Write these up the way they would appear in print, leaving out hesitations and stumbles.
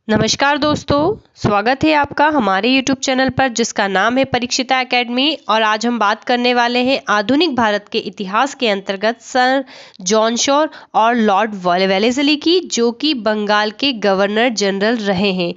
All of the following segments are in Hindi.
नमस्कार दोस्तों, स्वागत है आपका हमारे YouTube चैनल पर जिसका नाम है परीक्षिता एकेडमी। और आज हम बात करने वाले हैं आधुनिक भारत के इतिहास के अंतर्गत सर जॉन शोर और लॉर्ड वेलेस्ली की, जो कि बंगाल के गवर्नर जनरल रहे हैं।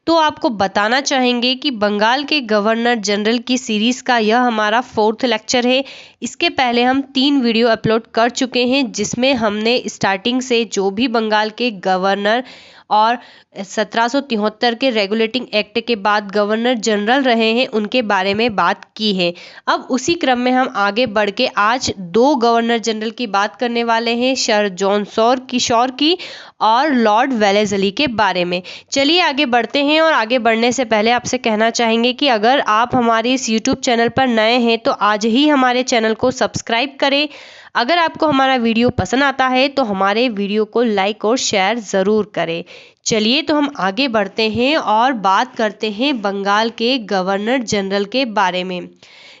तो आपको बताना चाहेंगे कि बंगाल के गवर्नर जनरल की सीरीज़ का यह हमारा 4th लेक्चर है। इसके पहले हम 3 वीडियो अपलोड कर चुके हैं, जिसमें हमने स्टार्टिंग से जो भी बंगाल के गवर्नर और 1773 के रेगुलेटिंग एक्ट के बाद गवर्नर जनरल रहे हैं उनके बारे में बात की है। अब उसी क्रम में हम आगे बढ़ के आज 2 गवर्नर जनरल की बात करने वाले हैं, सर जॉन शोर की और लॉर्ड वेलेस्ली के बारे में। चलिए आगे बढ़ते हैं। और आगे बढ़ने से पहले आपसे कहना चाहेंगे कि अगर आप हमारे इस YouTube चैनल पर नए हैं तो आज ही हमारे चैनल को सब्सक्राइब करें। अगर आपको हमारा वीडियो पसंद आता है तो हमारे वीडियो को लाइक और शेयर ज़रूर करें। चलिए तो हम आगे बढ़ते हैं और बात करते हैं बंगाल के गवर्नर जनरल के बारे में।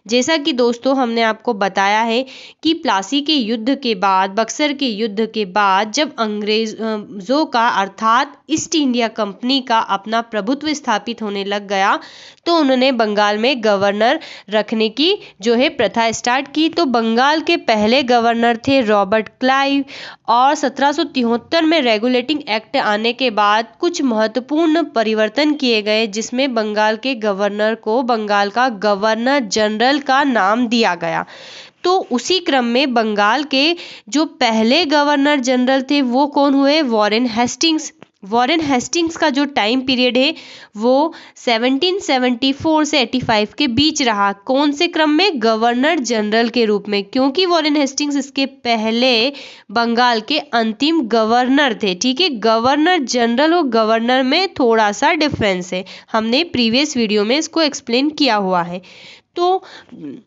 जैसा कि दोस्तों हमने आपको बताया है कि प्लासी के युद्ध के बाद, बक्सर के युद्ध के बाद, जब अंग्रेज़ों का अर्थात ईस्ट इंडिया कंपनी का अपना प्रभुत्व स्थापित होने लग गया, तो उन्होंने बंगाल में गवर्नर रखने की जो है प्रथा स्टार्ट की। तो बंगाल के पहले गवर्नर थे रॉबर्ट क्लाइव। और 1773 में रेगुलेटिंग एक्ट आने के बाद कुछ महत्वपूर्ण परिवर्तन किए गए, जिसमें बंगाल के गवर्नर को बंगाल का गवर्नर जनरल का नाम दिया गया। तो उसी क्रम में बंगाल के जो पहले गवर्नर जनरल थे वो कौन हुए? Warren Hastings. वॉरेन हेस्टिंग्स का जो टाइम पीरियड है वो 1774 से 85 के बीच रहा। कौन से क्रम में? गवर्नर जनरल के रूप में, क्योंकि वॉरेन हेस्टिंग्स इसके पहले बंगाल के अंतिम गवर्नर थे। ठीक है, गवर्नर जनरल और गवर्नर में थोड़ा सा डिफरेंस है, हमने प्रीवियस वीडियो में इसको एक्सप्लेन किया हुआ है। तो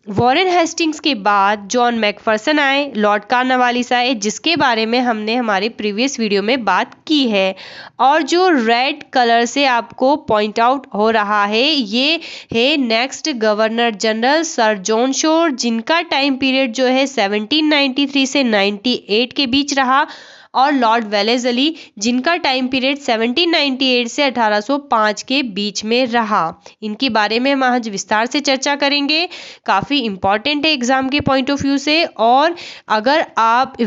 वॉरेन हेस्टिंग्स के बाद जॉन मैकफर्सन आए, लॉर्ड कॉर्नवालिस आए, जिसके बारे में हमने हमारे प्रीवियस वीडियो में बात की है। और जो रेड कलर से आपको पॉइंट आउट हो रहा है ये है next governor general sir John Shore, जिनका टाइम पीरियड जो है 1793 से 98 के बीच रहा। और लॉर्ड वेलेस्ली, जिनका टाइम पीरियड 1798 से 1805 के बीच में रहा। इनके बारे में हम आज विस्तार से चर्चा करेंगे। काफ़ी इम्पॉर्टेंट है एग्जाम के पॉइंट ऑफ व्यू से। और अगर आप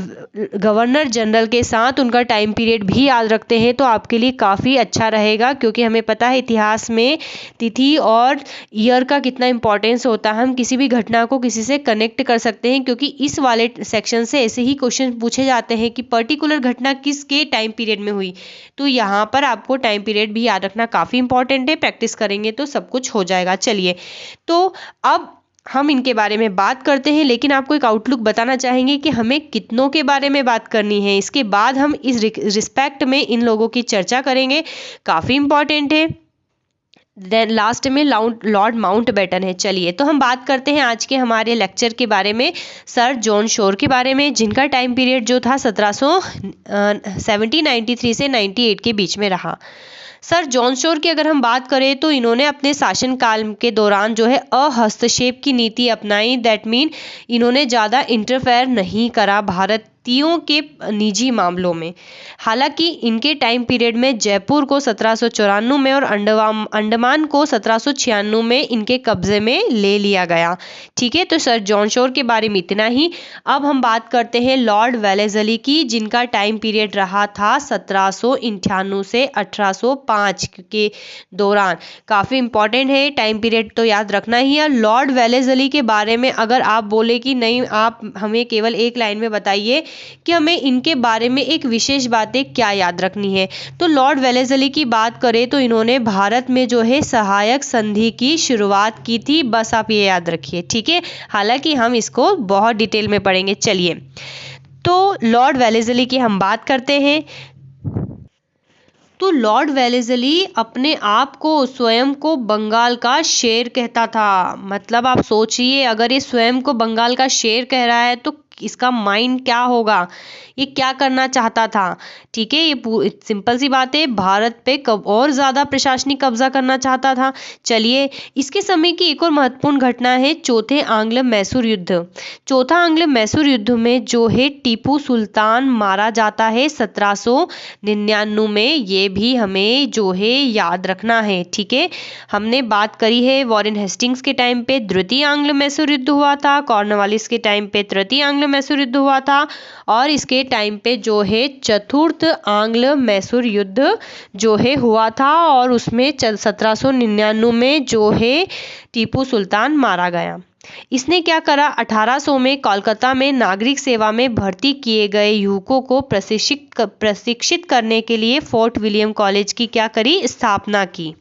गवर्नर जनरल के साथ उनका टाइम पीरियड भी याद रखते हैं तो आपके लिए काफ़ी अच्छा रहेगा, क्योंकि हमें पता है इतिहास में तिथि और ईयर का कितना इंपॉर्टेंस होता है। हम किसी भी घटना को किसी से कनेक्ट कर सकते हैं, क्योंकि इस वाले सेक्शन से ऐसे ही क्वेश्चन पूछे जाते हैं कि पर्टिकुलर घटना किसके टाइम पीरियड में हुई। तो यहाँ पर आपको टाइम पीरियड भी याद रखना काफ़ी इंपॉर्टेंट है। प्रैक्टिस करेंगे तो सब कुछ हो जाएगा। चलिए तो अब हम इनके बारे में बात करते हैं, लेकिन आपको एक आउटलुक बताना चाहेंगे कि हमें कितनों के बारे में बात करनी है। इसके बाद हम इस रिस्पेक्ट में इन लोगों की चर्चा करेंगे, काफ़ी इंपॉर्टेंट है। देन लास्ट में लॉर्ड माउंटबेटन है। चलिए तो हम बात करते हैं आज के हमारे लेक्चर के बारे में, सर जॉन शोर के बारे में, जिनका टाइम पीरियड जो था 1793 से 98 के बीच में रहा। सर जॉन शोर की अगर हम बात करें तो इन्होंने अपने शासनकाल के दौरान जो है अहस्तक्षेप की नीति अपनाई। दैट मीन इन्होंने ज़्यादा इंटरफेयर नहीं करा भारतीयों के निजी मामलों में। हालांकि इनके टाइम पीरियड में जयपुर को 1794 में और अंडमान को 1796 में इनके कब्जे में ले लिया गया। ठीक है, तो सर जॉन शोर के बारे में इतना ही। अब हम बात करते हैं लॉर्ड वेलेस्ली की, जिनका टाइम पीरियड रहा था 1798 से 1805 के दौरान। काफ़ी इंपॉर्टेंट है, टाइम पीरियड तो याद रखना ही है। लॉर्ड वेलेस्ली के बारे में अगर आप बोले कि नहीं, आप हमें केवल एक लाइन में बताइए कि हमें इनके बारे में एक विशेष बातें क्या याद रखनी है, तो लॉर्ड वेलेस्ली की बात करें तो इन्होंने भारत में जो है सहायक संधि की शुरुआत की थी। बस आप ये याद रखिए। ठीक है, हालांकि हम इसको बहुत डिटेल में पढ़ेंगे। चलिए तो लॉर्ड वेलेस्ली की हम बात करते हैं। तो लॉर्ड वेलेस्ली अपने आप को, स्वयं को बंगाल का शेर कहता था। मतलब आप सोचिए, अगर ये स्वयं को बंगाल का शेर कह रहा है तो इसका माइंड क्या होगा, ये क्या करना चाहता था। ठीक है, ये सिंपल सी बात है, भारत पे कब और ज़्यादा प्रशासनिक कब्जा करना चाहता था। चलिए, इसके समय की एक और महत्वपूर्ण घटना है चौथे आंग्ल मैसूर युद्ध। चौथा आंग्ल मैसूर युद्ध में जो है टीपू सुल्तान मारा जाता है 1799 में। ये भी हमें जो है याद रखना है। ठीक है, हमने बात करी है वॉरेन हेस्टिंग्स के टाइम पे द्वितीय आंग्ल मैसूर युद्ध हुआ था, कॉर्नवालिस के टाइम पे तृतीय आंग्ल मैसूर युद्ध हुआ था, और इसके टाइम पे जो है चतुर्थ आंग्ल मैसूर युद्ध जो है हुआ था, और उसमें 1799 में जो है टीपू सुल्तान मारा गया। इसने क्या करा, 1800 में कोलकाता में नागरिक सेवा में भर्ती किए गए युवकों को प्रशिक्षित करने के लिए फोर्ट विलियम कॉलेज की क्या करी, स्थापना की,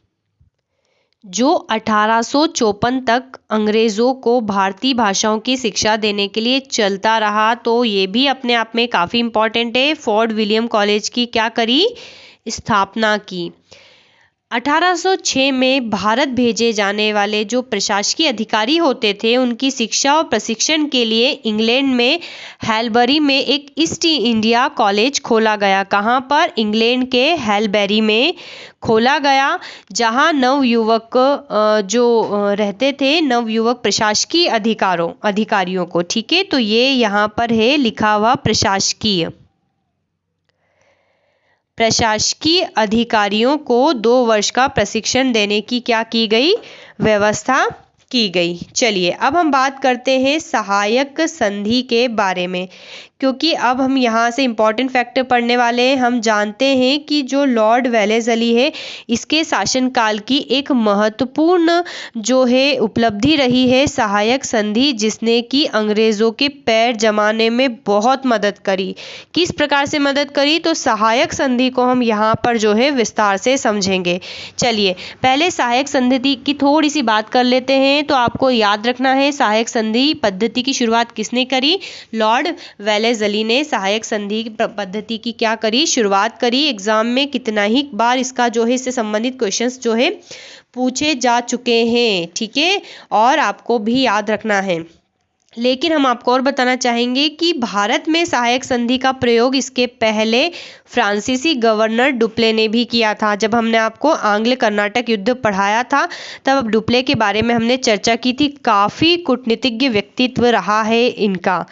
जो 1854 तक अंग्रेज़ों को भारतीय भाषाओं की शिक्षा देने के लिए चलता रहा। तो ये भी अपने आप में काफ़ी इम्पोर्टेंट है। फोर्ट विलियम कॉलेज की क्या करी, स्थापना की। 1806 में भारत भेजे जाने वाले जो प्रशासकीय अधिकारी होते थे, उनकी शिक्षा और प्रशिक्षण के लिए इंग्लैंड में हैलबरी में एक ईस्ट इंडिया कॉलेज खोला गया। कहाँ पर, इंग्लैंड के हैलबरी में खोला गया, जहाँ नवयुवक जो रहते थे, नवयुवक प्रशासकीय अधिकारियों को। ठीक है, तो ये यहाँ पर है लिखा हुआ प्रशासकीय अधिकारियों को 2 वर्ष का प्रशिक्षण देने की क्या की गई, व्यवस्था की गई। चलिए, अब हम बात करते हैं सहायक संधि के बारे में, क्योंकि अब हम यहाँ से इम्पॉर्टेंट फैक्टर पढ़ने वाले हैं। हम जानते हैं कि जो लॉर्ड वेलेस्ली है, इसके शासनकाल की एक महत्वपूर्ण जो है उपलब्धि रही है सहायक संधि, जिसने कि अंग्रेज़ों के पैर जमाने में बहुत मदद करी। किस प्रकार से मदद करी, तो सहायक संधि को हम यहाँ पर जो है विस्तार से समझेंगे। चलिए, पहले सहायक संधि की थोड़ी सी बात कर लेते हैं। तो आपको याद रखना है, सहायक संधि पद्धति की शुरुआत किसने करी, लॉर्ड वेलेस्ली ने सहायक संधि पद्धति की क्या करी, शुरुआत करी। एग्जाम में कितना ही बार इसका जो है इससे संबंधित क्वेश्चंस जो है पूछे जा चुके हैं। ठीक है, और आपको भी याद रखना है। लेकिन हम आपको और बताना चाहेंगे कि भारत में सहायक संधि का प्रयोग इसके पहले फ्रांसीसी गवर्नर डुप्ले ने भी किया था। जब हमने आपको आंग्ल कर्नाटक युद्ध पढ़ाया था, तब डुप्ले के बारे में हमने चर्चा की थी। काफ़ी कूटनीतिज्ञ व्यक्तित्व रहा है इनका।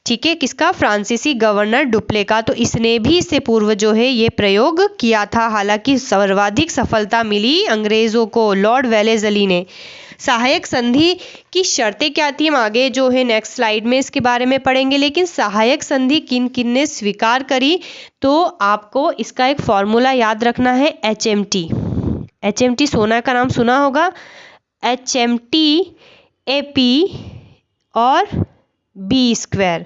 ठीक है, किसका, फ्रांसीसी गवर्नर डुप्ले का। तो इसने भी इससे पूर्व जो है ये प्रयोग किया था। हालांकि सर्वाधिक सफलता मिली अंग्रेज़ों को, लॉर्ड वेलेस्ली ने। सहायक संधि की शर्तें क्या थी, हम आगे जो है नेक्स्ट स्लाइड में इसके बारे में पढ़ेंगे। लेकिन सहायक संधि किन किन ने स्वीकार करी, तो आपको इसका एक फॉर्मूला याद रखना है, HMT सोना का नाम सुना होगा, HMT AP और B²।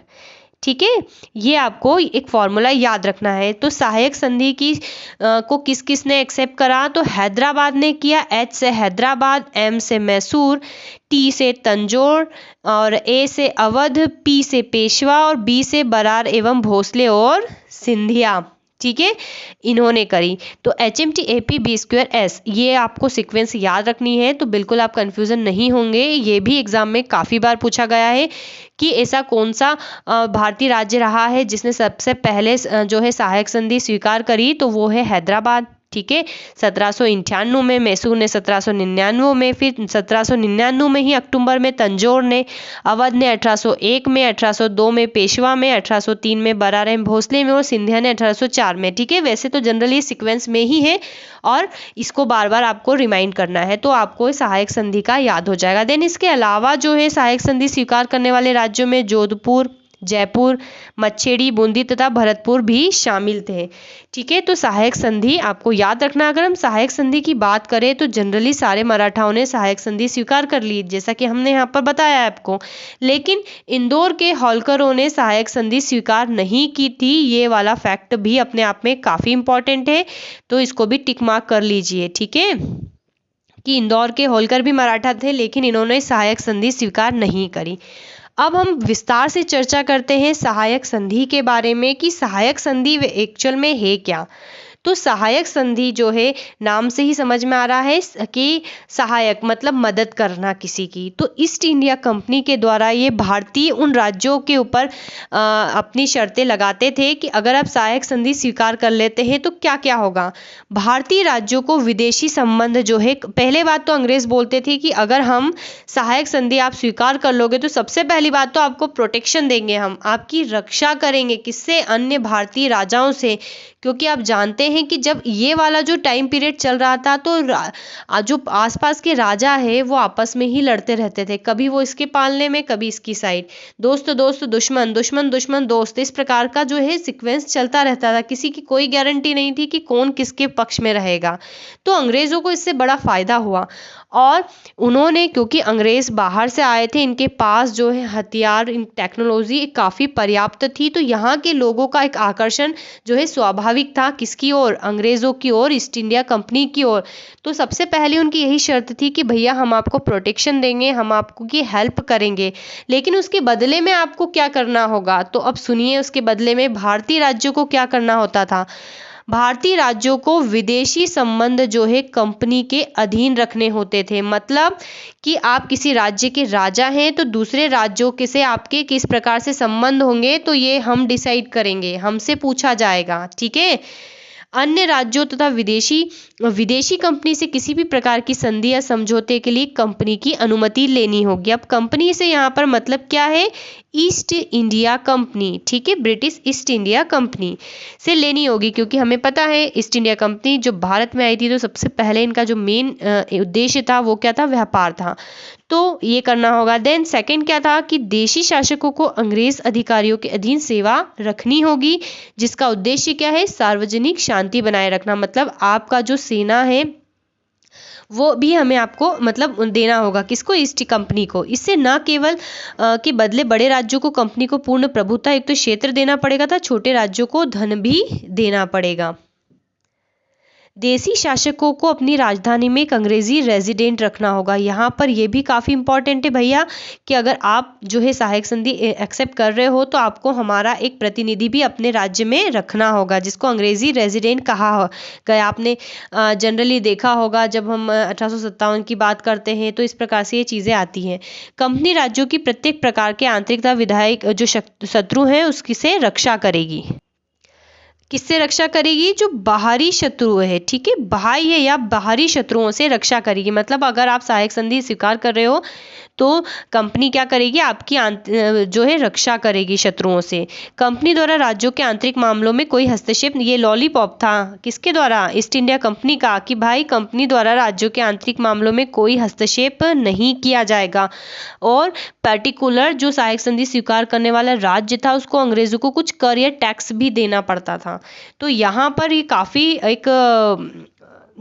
ठीक है, ये आपको एक फॉर्मूला याद रखना है। तो सहायक संधि की को किस किस ने एक्सेप्ट करा, तो हैदराबाद ने किया, H से हैदराबाद, M से मैसूर, T से तंजौर, और A से अवध, P से पेशवा, और B से बरार एवं भोसले और सिंधिया। ठीक है, इन्होंने करी। तो HMT AP B²S, ये आपको सीक्वेंस याद रखनी है, तो बिल्कुल आप कंफ्यूजन नहीं होंगे। ये भी एग्जाम में काफ़ी बार पूछा गया है कि ऐसा कौन सा भारतीय राज्य रहा है जिसने सबसे पहले जो है सहायक संधि स्वीकार करी, तो वो है हैदराबाद। ठीक है, 1798 में, मैसूर ने 1799 में, फिर 1799 में ही अक्टूबर में तंजौर ने, अवध ने 1801 में, 1802 में पेशवा में, 1803 में बरार एवं भोसले में, और सिंधिया ने 1804 में। ठीक है, वैसे तो जनरली सीक्वेंस में ही है, और इसको बार बार आपको रिमाइंड करना है, तो आपको सहायक संधि का याद हो जाएगा। देन इसके अलावा जो है सहायक संधि स्वीकार करने वाले राज्यों में जोधपुर, जयपुर, मच्छेड़ी, बूंदी तथा भरतपुर भी शामिल थे। ठीक है, तो सहायक संधि आपको याद रखना। अगर हम सहायक संधि की बात करें तो जनरली सारे मराठाओं ने सहायक संधि स्वीकार कर ली, जैसा कि हमने यहाँ पर बताया आपको। लेकिन इंदौर के होलकरों ने सहायक संधि स्वीकार नहीं की थी। ये वाला फैक्ट भी अपने आप में काफ़ी इंपॉर्टेंट है, तो इसको भी टिक मार्क कर लीजिए। ठीक है, कि इंदौर के होलकर भी मराठा थे, लेकिन इन्होंने सहायक संधि स्वीकार नहीं करी। अब हम विस्तार से चर्चा करते हैं सहायक संधि के बारे में कि सहायक संधि एक्चुअल में है क्या। तो सहायक संधि जो है नाम से ही समझ में आ रहा है कि सहायक मतलब मदद करना किसी की। तो ईस्ट इंडिया कंपनी के द्वारा ये भारतीय उन राज्यों के ऊपर अपनी शर्तें लगाते थे कि अगर आप सहायक संधि स्वीकार कर लेते हैं तो क्या क्या होगा। भारतीय राज्यों को विदेशी संबंध जो है, पहले बात तो अंग्रेज बोलते थे कि अगर हम सहायक संधि आप स्वीकार कर लोगे तो सबसे पहली बात तो आपको प्रोटेक्शन देंगे, हम आपकी रक्षा करेंगे किससे, अन्य भारतीय राजाओं से। क्योंकि आप जानते हैं कि जब ये वाला जो टाइम पीरियड चल रहा था तो जो आसपास के राजा है वो आपस में ही लड़ते रहते थे, कभी वो इसके पालने में कभी इसकी साइड, दोस्त दोस्त दुश्मन, दुश्मन दुश्मन दोस्त, इस प्रकार का जो है सीक्वेंस चलता रहता था। किसी की कोई गारंटी नहीं थी कि कौन किसके पक्ष में रहेगा। तो अंग्रेजों को इससे बड़ा फायदा हुआ और उन्होंने, क्योंकि अंग्रेज बाहर से आए थे, इनके पास जो है हथियार, इन टेक्नोलॉजी काफ़ी पर्याप्त थी, तो यहाँ के लोगों का एक आकर्षण जो है स्वाभाविक था किसकी ओर, अंग्रेज़ों की ओर, ईस्ट इंडिया कंपनी की ओर। तो सबसे पहले उनकी यही शर्त थी कि भैया हम आपको प्रोटेक्शन देंगे, हम आपको की हेल्प करेंगे, लेकिन उसके बदले में आपको क्या करना होगा। तो अब सुनिए उसके बदले में भारतीय राज्यों को क्या करना होता था। भारतीय राज्यों को विदेशी संबंध जो है कंपनी के अधीन रखने होते थे। मतलब कि आप किसी राज्य के राजा हैं तो दूसरे राज्यों के से आपके किस प्रकार से संबंध होंगे तो ये हम डिसाइड करेंगे, हमसे पूछा जाएगा, ठीक है। अन्य राज्यों तथा विदेशी कंपनी से किसी भी प्रकार की संधि या समझौते के लिए कंपनी की अनुमति लेनी होगी। अब कंपनी से यहाँ पर मतलब क्या है, ईस्ट इंडिया कंपनी, ठीक है, ब्रिटिश ईस्ट इंडिया कंपनी से लेनी होगी, क्योंकि हमें पता है ईस्ट इंडिया कंपनी जो भारत में आई थी तो सबसे पहले इनका जो मेन उद्देश्य था वो क्या था, व्यापार था, तो ये करना होगा। देन सेकंड क्या था कि देशी शासकों को अंग्रेज अधिकारियों के अधीन सेवा रखनी होगी, जिसका उद्देश्य क्या है, सार्वजनिक शांति बनाए रखना। मतलब आपका जो सेना है वो भी हमें आपको मतलब देना होगा, किसको, ईस्ट कंपनी को। इससे न केवल के बदले बड़े राज्यों को कंपनी को पूर्ण प्रभुता युक्त क्षेत्र देना पड़ेगा था, छोटे राज्यों को धन भी देना पड़ेगा। देसी शासकों को अपनी राजधानी में एक अंग्रेजी रेजिडेंट रखना होगा। यहाँ पर यह भी काफ़ी इंपॉर्टेंट है भैया कि अगर आप जो है सहायक संधि एक्सेप्ट कर रहे हो तो आपको हमारा एक प्रतिनिधि भी अपने राज्य में रखना होगा, जिसको अंग्रेजी रेजिडेंट कहा गया। आपने जनरली देखा होगा जब हम 1857 की बात करते हैं तो इस प्रकार से ये चीज़ें आती हैं। कंपनी राज्यों की प्रत्येक प्रकार के आंतरिक तथा विधायक जो शत्रु हैं उसकी से रक्षा करेगी। किससे रक्षा करेगी, जो बाहरी शत्रु है, ठीक है, बाह्य या बाहरी शत्रुओं से रक्षा करेगी। मतलब अगर आप सहायक संधि स्वीकार कर रहे हो तो कंपनी क्या करेगी, आपकी जो है रक्षा करेगी शत्रुओं से। कंपनी द्वारा राज्यों के आंतरिक मामलों में कोई हस्तक्षेप, ये लॉलीपॉप था किसके द्वारा, ईस्ट इंडिया कंपनी का, कि भाई कंपनी द्वारा राज्यों के आंतरिक मामलों में कोई हस्तक्षेप नहीं किया जाएगा। और पर्टिकुलर जो सहायक संधि स्वीकार करने वाला राज्य था उसको अंग्रेजों को कुछ कर या टैक्स भी देना पड़ता था। तो यहाँ पर ये काफ़ी एक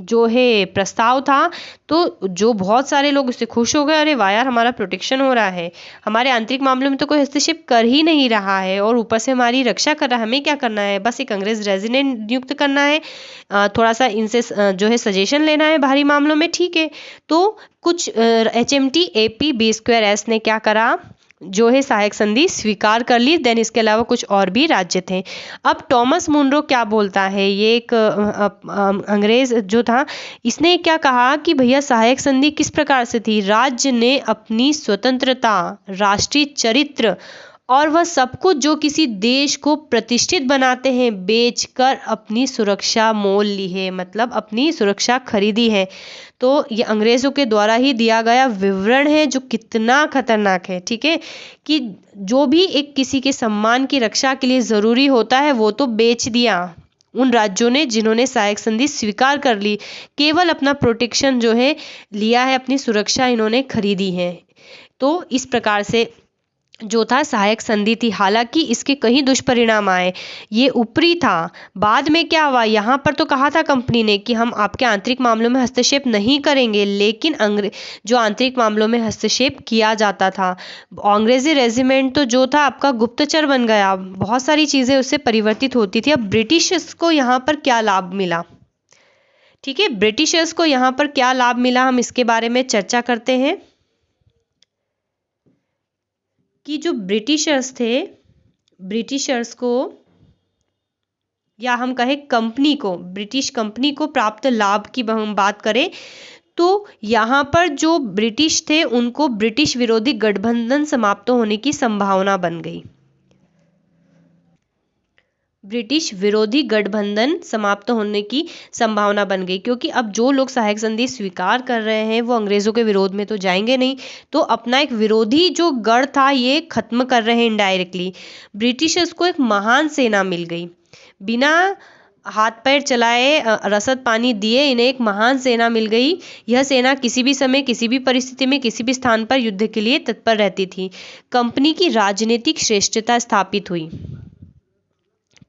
जो है प्रस्ताव था, तो जो बहुत सारे लोग उससे खुश हो गए, अरे वाह यार हमारा प्रोटेक्शन हो रहा है, हमारे आंतरिक मामलों में तो कोई हस्तक्षेप कर ही नहीं रहा है और ऊपर से हमारी रक्षा कर रहा है, हमें क्या करना है, बस एक अंग्रेज रेजिडेंट नियुक्त करना है, थोड़ा सा इनसे जो है सजेशन लेना है बाहरी मामलों में, ठीक है। तो कुछ HMT AP B² ने क्या करा, जो है सहायक संधि स्वीकार कर ली। देन इसके अलावा कुछ और भी राज्य थे। अब टॉमस मुनरो क्या बोलता है, ये एक अंग्रेज जो था, इसने क्या कहा कि भैया सहायक संधि किस प्रकार से थी, राज्य ने अपनी स्वतंत्रता, राष्ट्रीय चरित्र और वह सब कुछ जो किसी देश को प्रतिष्ठित बनाते हैं बेचकर अपनी सुरक्षा मोल ली है, मतलब अपनी सुरक्षा खरीदी है। तो ये अंग्रेजों के द्वारा ही दिया गया विवरण है जो कितना खतरनाक है, ठीक है, कि जो भी एक किसी के सम्मान की रक्षा के लिए ज़रूरी होता है वो तो बेच दिया उन राज्यों ने जिन्होंने सहायक संधि स्वीकार कर ली, केवल अपना प्रोटेक्शन जो है लिया है, अपनी सुरक्षा इन्होंने खरीदी है। तो इस प्रकार से जो था सहायक संधि थी। हालांकि इसके कई दुष्परिणाम आए, ये ऊपरी था। बाद में क्या हुआ, यहाँ पर तो कहा था कंपनी ने कि हम आपके आंतरिक मामलों में हस्तक्षेप नहीं करेंगे, लेकिन जो आंतरिक मामलों में हस्तक्षेप किया जाता था, अंग्रेजी रेजिमेंट तो जो था आपका गुप्तचर बन गया, बहुत सारी चीज़ें उससे परिवर्तित होती थी। अब ब्रिटिशर्स को यहाँ पर क्या लाभ मिला, ठीक है, ब्रिटिशर्स को यहाँ पर क्या लाभ मिला, हम इसके बारे में चर्चा करते हैं। कि जो ब्रिटिशर्स थे, ब्रिटिशर्स को या हम कहें कंपनी को, ब्रिटिश कंपनी को प्राप्त लाभ की हम बात करें तो यहाँ पर जो ब्रिटिश थे उनको ब्रिटिश विरोधी गठबंधन समाप्त होने की संभावना बन गई। ब्रिटिश विरोधी गठबंधन समाप्त होने की संभावना बन गई, क्योंकि अब जो लोग सहायक संधि स्वीकार कर रहे हैं वो अंग्रेजों के विरोध में तो जाएंगे नहीं, तो अपना एक विरोधी जो गढ़ था ये खत्म कर रहे हैं इनडायरेक्टली। ब्रिटिशर्स को एक महान सेना मिल गई, बिना हाथ पैर चलाए रसद पानी दिए इन्हें एक महान सेना मिल गई। यह सेना किसी भी समय, किसी भी परिस्थिति में, किसी भी स्थान पर युद्ध के लिए तत्पर रहती थी। कंपनी की राजनीतिक श्रेष्ठता स्थापित हुई।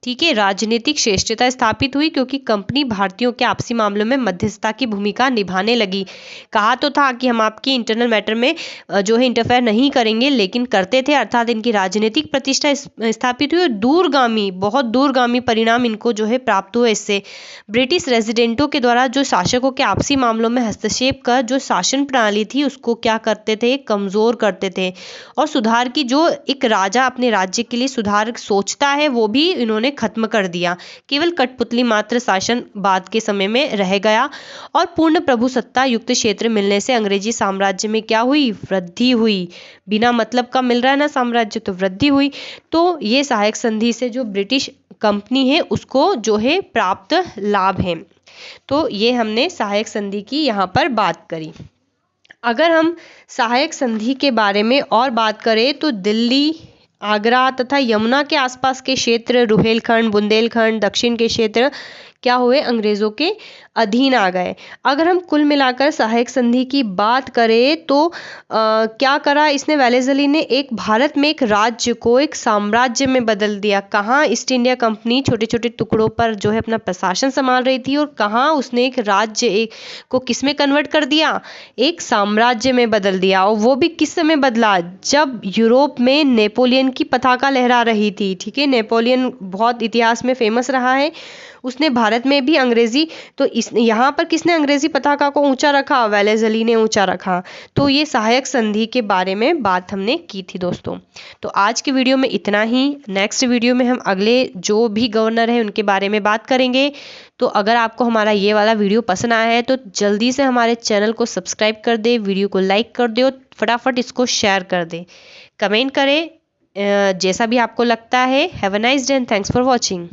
ठीक है, राजनीतिक श्रेष्ठता स्थापित हुई क्योंकि कंपनी भारतीयों के आपसी मामलों में मध्यस्थता की भूमिका निभाने लगी। कहा तो था कि हम आपकी इंटरनल मैटर में जो है इंटरफेयर नहीं करेंगे, लेकिन करते थे, अर्थात इनकी राजनीतिक प्रतिष्ठा स्थापित हुई और दूरगामी, बहुत दूरगामी परिणाम इनको जो है प्राप्त हुए। इससे ब्रिटिश रेजिडेंटों के द्वारा जो शासकों के आपसी मामलों में हस्तक्षेप कर जो शासन प्रणाली थी उसको क्या करते थे, कमजोर करते थे। और सुधार की, जो एक राजा अपने राज्य के लिए सुधार सोचता है वो भी इन्होंने खत्म कर दिया। केवल कठपुतली मात्र शासन बाद के समय में रह गया और पूर्ण प्रभुसत्ता युक्त क्षेत्र मिलने से अंग्रेजी साम्राज्य में क्या हुई, वृद्धि हुई। बिना मतलब का मिल रहा है ना साम्राज्य, तो वृद्धि हुई। तो ये सहायक संधि से जो ब्रिटिश कंपनी है उसको जो है प्राप्त लाभ है। तो ये हमने सहायक संधि की यहाँ पर बात करी। अगर हम सहायक संधि के बारे में और बात करें तो दिल्ली, आगरा तथा यमुना के आसपास के क्षेत्र, रुहेलखंड, बुंदेलखंड, दक्षिण के क्षेत्र क्या हुए, अंग्रेजों के अधीन आ गए। अगर हम कुल मिलाकर सहायक संधि की बात करें तो क्या करा इसने, वेलेस्ली ने एक भारत में एक राज्य को एक साम्राज्य में बदल दिया। कहाँ ईस्ट इंडिया कंपनी छोटे छोटे टुकड़ों पर जो है अपना प्रशासन संभाल रही थी और कहाँ उसने एक राज्य को किस में कन्वर्ट कर दिया, एक साम्राज्य में बदल दिया। और वो भी किस समय बदला, जब यूरोप में नेपोलियन की पताका लहरा रही थी। ठीक है, नेपोलियन बहुत इतिहास में फेमस रहा है, उसने भारत में भी अंग्रेजी, तो यहाँ पर किसने अंग्रेजी पताका को ऊंचा रखा, वेलेस्ली ने ऊंचा रखा। तो ये सहायक संधि के बारे में बात हमने की थी दोस्तों। तो आज की वीडियो में इतना ही। नेक्स्ट वीडियो में हम अगले जो भी गवर्नर हैं उनके बारे में बात करेंगे। तो अगर आपको हमारा ये वाला वीडियो पसंद आया है तो जल्दी से हमारे चैनल को सब्सक्राइब कर दे, वीडियो को लाइक कर दे और फटाफट इसको शेयर कर दे, कमेंट करें जैसा भी आपको लगता है। Have a nice day and thanks for watching.